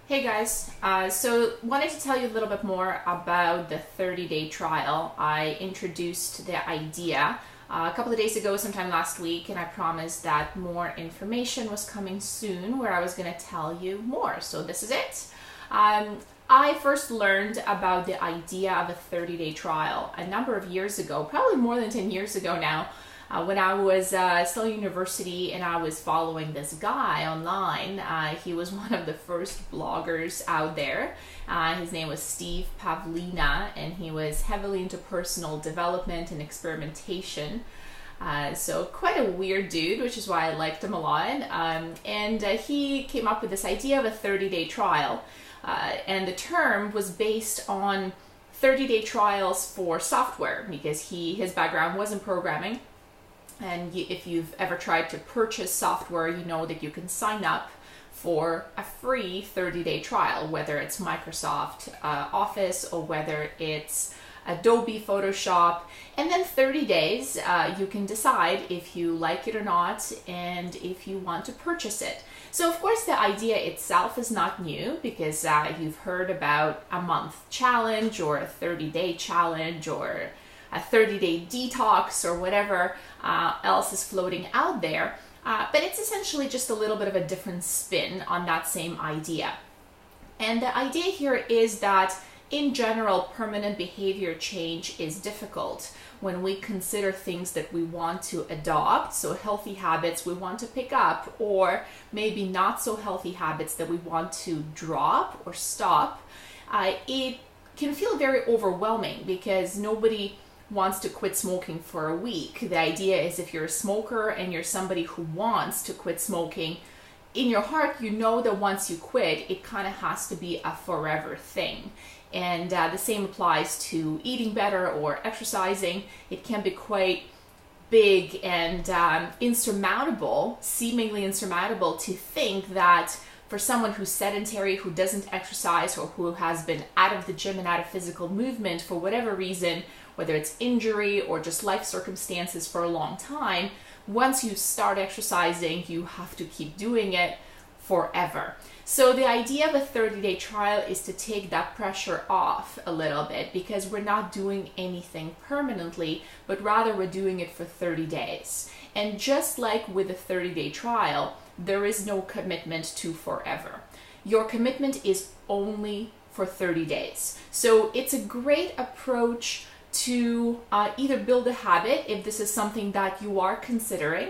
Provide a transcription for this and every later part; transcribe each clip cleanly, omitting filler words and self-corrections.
Hey guys, so wanted to tell you a little bit more about the 30-day trial. I introduced the idea a couple of days ago, sometime last week, and I promised that more information was coming soon where I was going to tell you more. So this is it. I first learned about the idea of a 30-day trial a number of years ago, probably more than 10 years ago now. When I was still in university and I was following this guy online. He was one of the first bloggers out there. His name was Steve Pavlina, and he was heavily into personal development and experimentation. So quite a weird dude, which is why I liked him a lot. And he came up with this idea of a 30-day trial. And the term was based on 30-day trials for software, because his background was in programming. And if you've ever tried to purchase software, you know that you can sign up for a free 30-day trial, whether it's Microsoft Office or whether it's Adobe Photoshop. And then 30 days, you can decide if you like it or not and if you want to purchase it. So of course the idea itself is not new, because you've heard about a month challenge or a 30-day challenge or a 30-day detox or whatever else is floating out there. But it's essentially just a little bit of a different spin on that same idea. And the idea here is that in general, permanent behavior change is difficult when we consider things that we want to adopt, so healthy habits we want to pick up, or maybe not so healthy habits that we want to drop or stop. It can feel very overwhelming because nobody wants to quit smoking for a week. The idea is if you're a smoker and you're somebody who wants to quit smoking, in your heart you know that once you quit, it kind of has to be a forever thing. And the same applies to eating better or exercising. It can be quite big and insurmountable, seemingly insurmountable, to think that for someone who's sedentary, who doesn't exercise, or who has been out of the gym and out of physical movement for whatever reason, whether it's injury or just life circumstances for a long time, once you start exercising, you have to keep doing it forever. So the idea of a 30-day trial is to take that pressure off a little bit, because we're not doing anything permanently, but rather we're doing it for 30 days. And just like with a 30-day trial, there is no commitment to forever. Your commitment is only for 30 days. So it's a great approach to either build a habit, if this is something that you are considering,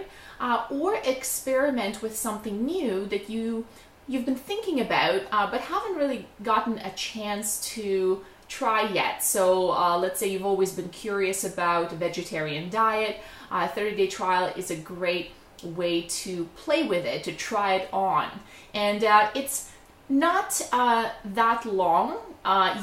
or experiment with something new that you've been thinking about but haven't really gotten a chance to try yet. So let's say you've always been curious about a vegetarian diet. A 30-day trial is a great way to play with it, to try it on. And it's not that long,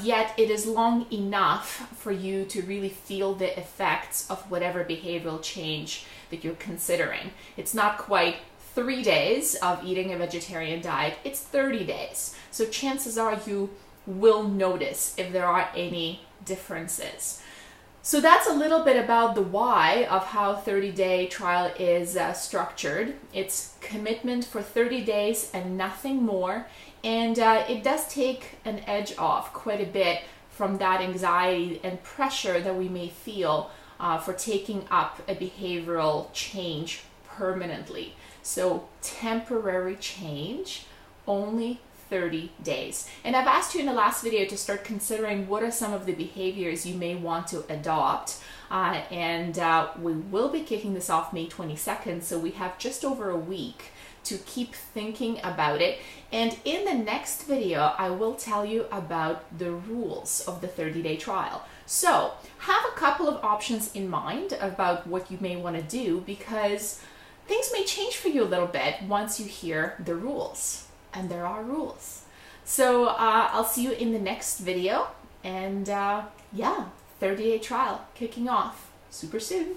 yet it is long enough for you to really feel the effects of whatever behavioral change that you're considering. It's not quite 3 days of eating a vegetarian diet, it's 30 days. So chances are you will notice if there are any differences. So that's a little bit about the why of how 30-day trial is structured. It's commitment for 30 days and nothing more. And it does take an edge off quite a bit from that anxiety and pressure that we may feel for taking up a behavioral change permanently. So temporary change, only 30 days. And I've asked you in the last video to start considering what are some of the behaviors you may want to adopt. We will be kicking this off May 22nd, so we have just over a week to keep thinking about it. And in the next video, I will tell you about the rules of the 30-day trial. So have a couple of options in mind about what you may want to do, because things may change for you a little bit once you hear the rules. And there are rules. So I'll see you in the next video. And yeah, 30-day trial kicking off super soon.